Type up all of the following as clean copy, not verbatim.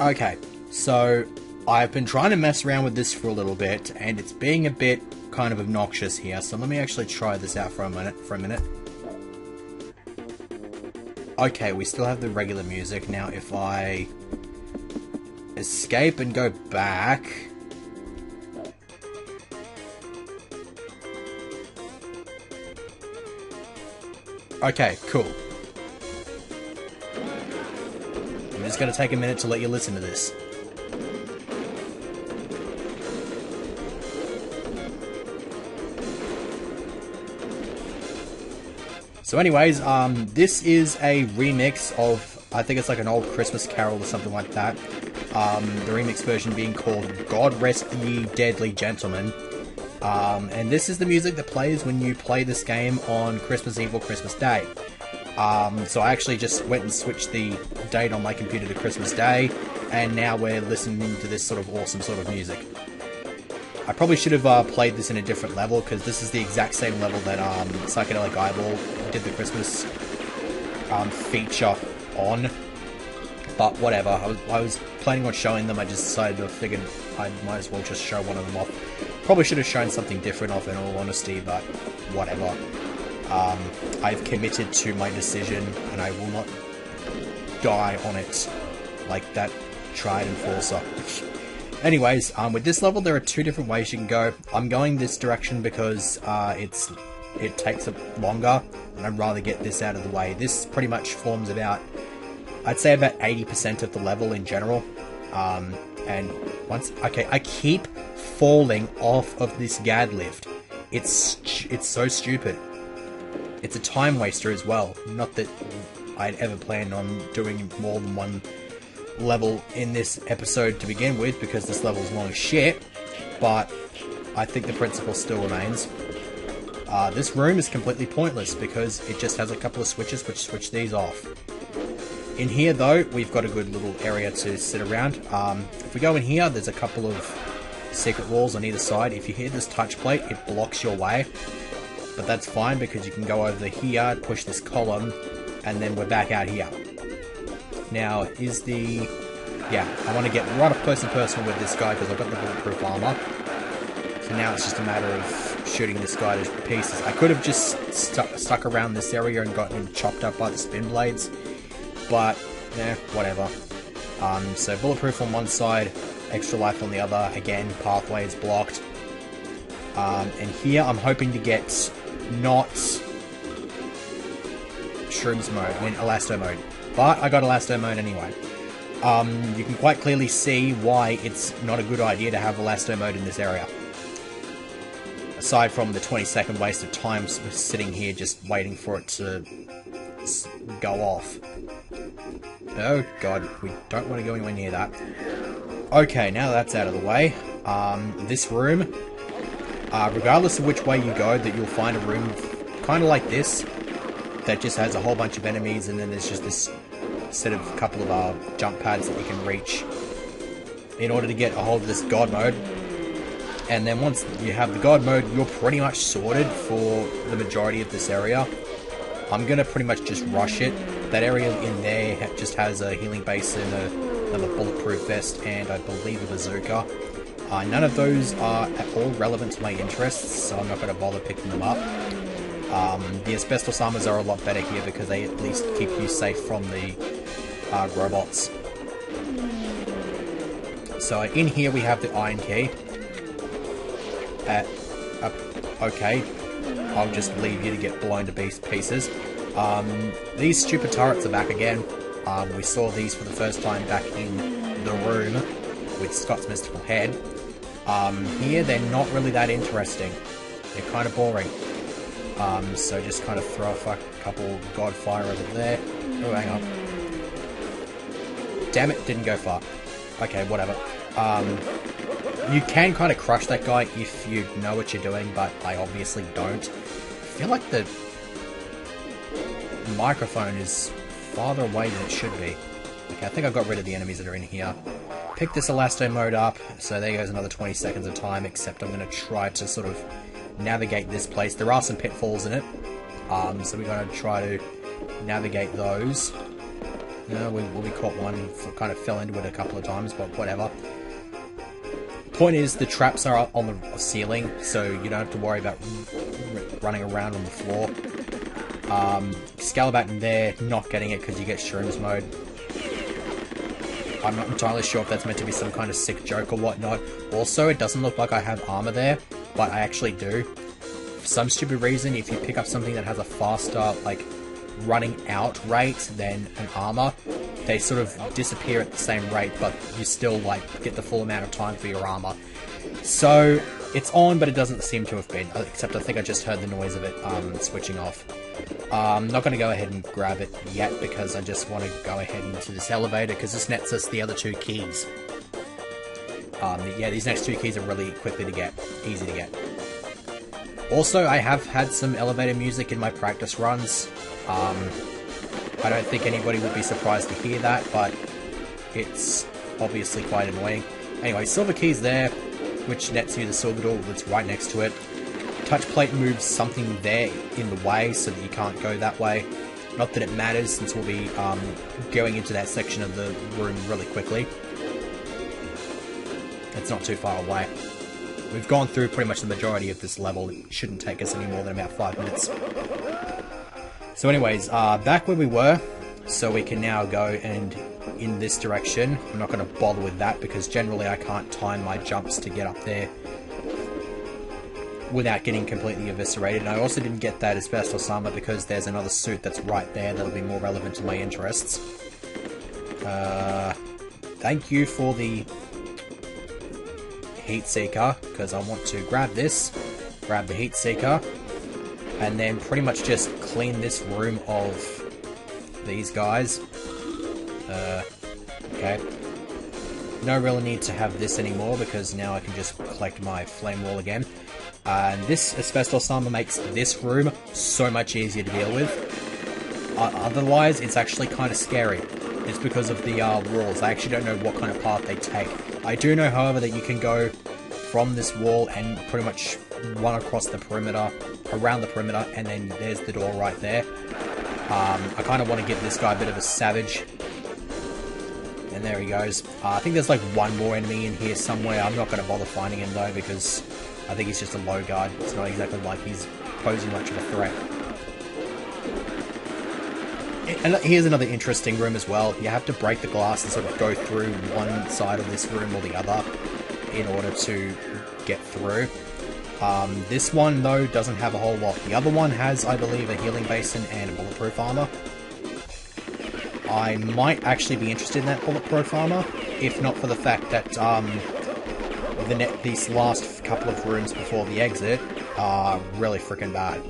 Okay, so I've been trying to mess around with this for a little bit, and it's being a bit kind of obnoxious here, so let me actually try this out for a minute. Okay, we still have the regular music. Now, if I escape and go back... Okay, cool. I'm just gonna take a minute to let you listen to this. So anyways, this is a remix of, I think it's like an old Christmas carol or something like that. The remix version being called God Rest Ye Deadly Gentlemen. And this is the music that plays when you play this game on Christmas Eve or Christmas Day. So I actually just went and switched the date on my computer to Christmas Day, and now we're listening to this sort of awesome sort of music. I probably should have played this in a different level, because this is the exact same level that Psychedelic Eyeball did the Christmas feature on. But whatever, I was planning on showing them. I just decided I figured I might as well just show one of them off. Probably should have shown something different off in all honesty, but whatever. I've committed to my decision, and I will not die on it like that Triad Enforcer. Anyways, with this level there are two different ways you can go. I'm going this direction because it takes longer, and I'd rather get this out of the way. This pretty much forms about, I'd say about 80% of the level in general. And okay, I keep falling off of this GAD lift. It's so stupid. It's a time waster as well. Not that I'd ever planned on doing more than one level in this episode to begin with, because this level's long as shit, but I think the principle still remains. This room is completely pointless because it just has a couple of switches which switch these off. In here though, we've got a good little area to sit around. If we go in here, there's a couple of secret walls on either side. If you hit this touch plate, it blocks your way, but that's fine because you can go over here, push this column, and then we're back out here. Now, I want to get right up close and personal with this guy because I've got the bulletproof armor. So now it's just a matter of shooting this guy to pieces. I could have just stuck around this area and gotten him chopped up by the spin blades, but whatever. So bulletproof on one side, extra life on the other. Again, pathway is blocked. And here I'm hoping to get not shrooms mode, elasto mode. But I got elasto mode anyway. You can quite clearly see why it's not a good idea to have elasto mode in this area. Aside from the 20-second waste of time sitting here just waiting for it to go off. Oh god, we don't want to go anywhere near that. Okay, now that's out of the way. This room, regardless of which way you go, that you'll find a room kind of like this, that just has a whole bunch of enemies, and then there's just this set of couple of jump pads that you can reach in order to get a hold of this god mode. And then once you have the god mode, you're pretty much sorted for the majority of this area. I'm gonna pretty much just rush it. That area in there just has a healing basin, another bulletproof vest, and I believe a bazooka. None of those are at all relevant to my interests, so I'm not going to bother picking them up. The asbestos armors are a lot better here because they at least keep you safe from the robots. So in here we have the iron key. Okay, I'll just leave you to get blown to pieces. These stupid turrets are back again. We saw these for the first time back in the room with Scott's mystical head. Here they're not really that interesting. They're kind of boring. So just kind of throw a couple Godfire over there. Oh, hang on. Damn it, didn't go far. Okay, whatever. You can kind of crush that guy if you know what you're doing, but I obviously don't. I feel like the microphone is farther away than it should be. Okay, I think I got rid of the enemies that are in here. Pick this elasto mode up, so there goes another 20 seconds of time, except I'm going to try to sort of navigate this place. There are some pitfalls in it, so we're going to try to navigate those. We caught one, kind of fell into it a couple of times, but whatever. Point is, the traps are on the ceiling, so you don't have to worry about running around on the floor. Scalaback in there, not getting it because you get Shrooms mode. I'm not entirely sure if that's meant to be some kind of sick joke or whatnot. Also, it doesn't look like I have armor there, but I actually do. For some stupid reason, if you pick up something that has a faster, like, running out rate than an armor, they sort of disappear at the same rate, but you still, like, get the full amount of time for your armor. So, it's on, but it doesn't seem to have been, except I think I just heard the noise of it switching off. I'm not going to go ahead and grab it yet, because I just want to go ahead into this elevator, because this nets us the other 2 keys. Yeah, these next 2 keys are really quickly to get, easy to get. Also, I have had some elevator music in my practice runs. I don't think anybody would be surprised to hear that, but it's obviously quite annoying. Anyway, silver key's there, which nets you the silver door that's right next to it. Touch plate moves something there in the way so that you can't go that way. Not that it matters, since we'll be going into that section of the room really quickly. It's not too far away. We've gone through pretty much the majority of this level. It shouldn't take us any more than about 5 minutes. So anyways, back where we were, so we can now go and in this direction. I'm not going to bother with that because generally I can't time my jumps to get up there without getting completely eviscerated. And I also didn't get that asbestos armor because there's another suit that's right there that'll be more relevant to my interests. Thank you for the heat seeker, because I want to grab this, grab the heat seeker, and then pretty much just clean this room of these guys. Okay. No real need to have this anymore, because now I can just collect my flame wall again. And this asbestos armor makes this room so much easier to deal with. Otherwise, it's actually kind of scary. It's because of the walls. I actually don't know what kind of path they take. I do know, however, that you can go from this wall and pretty much run across the perimeter, around the perimeter, and then there's the door right there. I kind of want to give this guy a bit of a savage. And there he goes. I think there's like one more enemy in here somewhere. I'm not going to bother finding him though, because I think he's just a low guard. It's not exactly like he's posing much of a threat. And here's another interesting room as well. You have to break the glass and sort of go through one side of this room or the other in order to get through. This one, though, doesn't have a whole lot. The other one has, I believe, a healing basin and a bulletproof armor. I might actually be interested in that bulletproof armor, if not for the fact that these last couple of rooms before the exit are really freaking bad.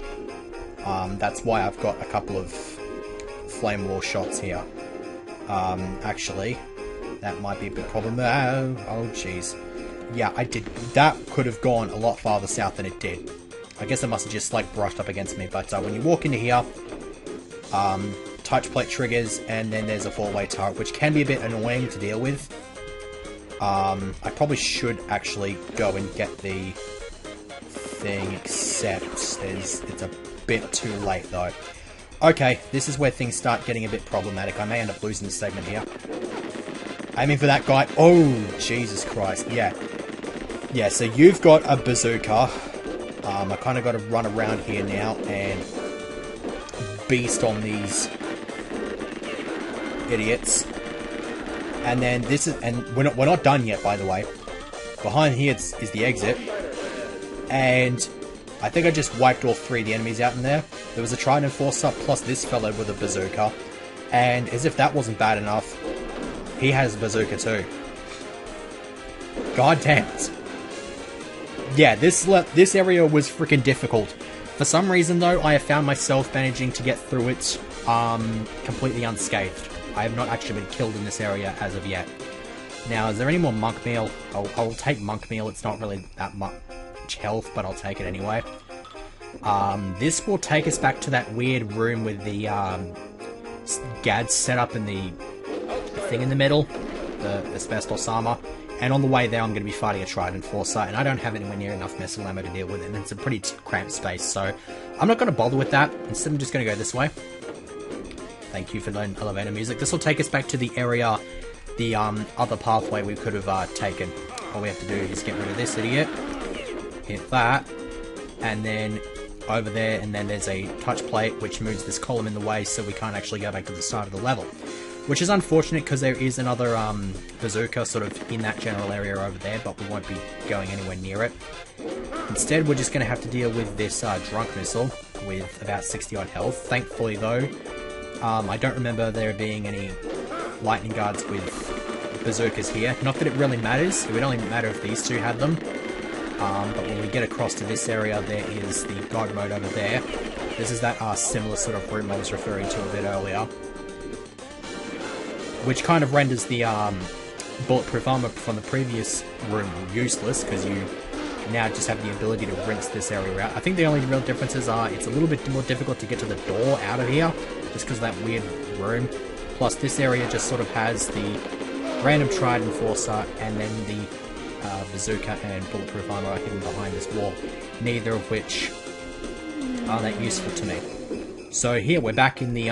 That's why I've got a couple of flame wall shots here. Actually, that might be a big problem. Oh, jeez. Yeah, I did. That could have gone a lot farther south than it did. I guess it must have just, like, brushed up against me. But when you walk into here, touch plate triggers, and then there's a four-way turret, which can be a bit annoying to deal with. I probably should actually go and get the thing, except it's a bit too late, though. Okay, this is where things start getting a bit problematic. I may end up losing this segment here. Aiming for that guy. Oh, Jesus Christ. Yeah. Yeah, so you've got a bazooka. I kind of got to run around here now and beast on these idiots. And then this is, and we're not done yet, by the way. Behind here is the exit. And I think I just wiped all three of the enemies out in there. There was a Triad Enforcer plus this fellow with a bazooka. And as if that wasn't bad enough, he has a bazooka too. God damn it. Yeah, this area was freaking difficult. For some reason though, I have found myself managing to get through it completely unscathed. I have not actually been killed in this area as of yet. Now, is there any more monk meal? I'll take monk meal. It's not really that much health, but I'll take it anyway. This will take us back to that weird room with the gads set up in the thing in the middle, the asbestos armor. And on the way there, I'm going to be fighting a Triad Enforcer, and I don't have anywhere near enough missile ammo to deal with it, and it's a pretty cramped space, so I'm not going to bother with that. Instead, I'm just going to go this way. Thank you for the elevator music. This will take us back to the area, the other pathway we could have taken. All we have to do is get rid of this idiot, hit that, and then over there, and then there's a touch plate which moves this column in the way so we can't actually go back to the start of the level. Which is unfortunate because there is another bazooka sort of in that general area over there, but we won't be going anywhere near it. Instead, we're just going to have to deal with this drunk missile with about 60 odd health. Thankfully though, I don't remember there being any lightning guards with bazookas here. Not that it really matters, it would only matter if these two had them. But when we get across to this area, there is the God mode over there. This is that similar sort of room I was referring to a bit earlier, which kind of renders the bulletproof armor from the previous room useless, because you now just have the ability to rinse this area out. I think the only real differences are it's a little bit more difficult to get to the door out of here, just because of that weird room. Plus this area just sort of has the random Triad Enforcer and then the bazooka and bulletproof armor are hidden behind this wall, neither of which are that useful to me. So here we're back in the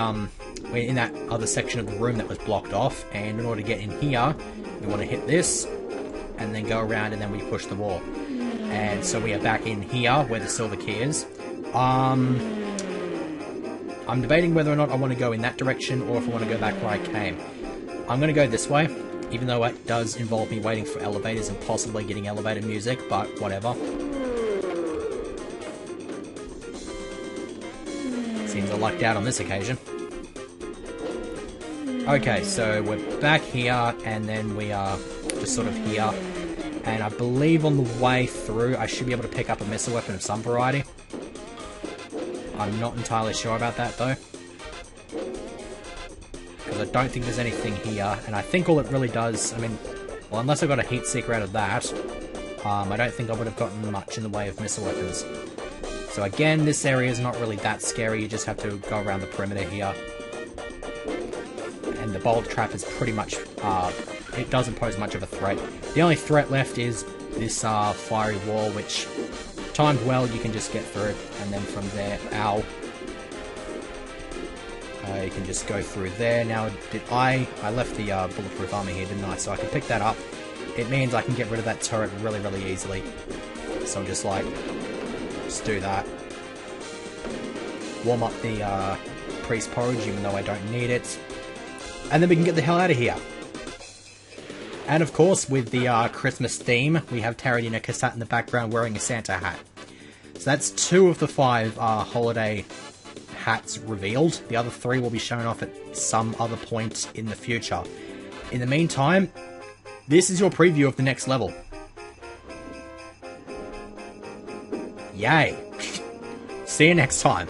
we're in that other section of the room that was blocked off, and in order to get in here, we want to hit this, and then go around, and then we push the wall. And so we are back in here, where the silver key is. I'm debating whether or not I want to go in that direction, or if I want to go back where I came. I'm going to go this way, even though it does involve me waiting for elevators and possibly getting elevator music, but whatever. Seems I lucked out on this occasion. Okay, so we're back here, and then we are just sort of here, and I believe on the way through I should be able to pick up a missile weapon of some variety. I'm not entirely sure about that though, because I don't think there's anything here, and I think all it really does, I mean, well, unless I got a heat seeker out of that, I don't think I would have gotten much in the way of missile weapons. So again, this area is not really that scary, you just have to go around the perimeter here. And the bolt trap is pretty much, it doesn't pose much of a threat. The only threat left is this fiery wall, which, timed well, you can just get through, and then from there, ow. You can just go through there. Now, I left the bulletproof armor here, didn't I? So I can pick that up. It means I can get rid of that turret really, really easily. So I'm just like, just do that. Warm up the priest porridge, even though I don't need it. And then we can get the hell out of here. And of course, with the Christmas theme, we have Taradina sat in the background wearing a Santa hat. So that's 2 of the 5 holiday hats revealed. The other 3 will be shown off at some other point in the future. In the meantime, this is your preview of the next level. Yay! See you next time.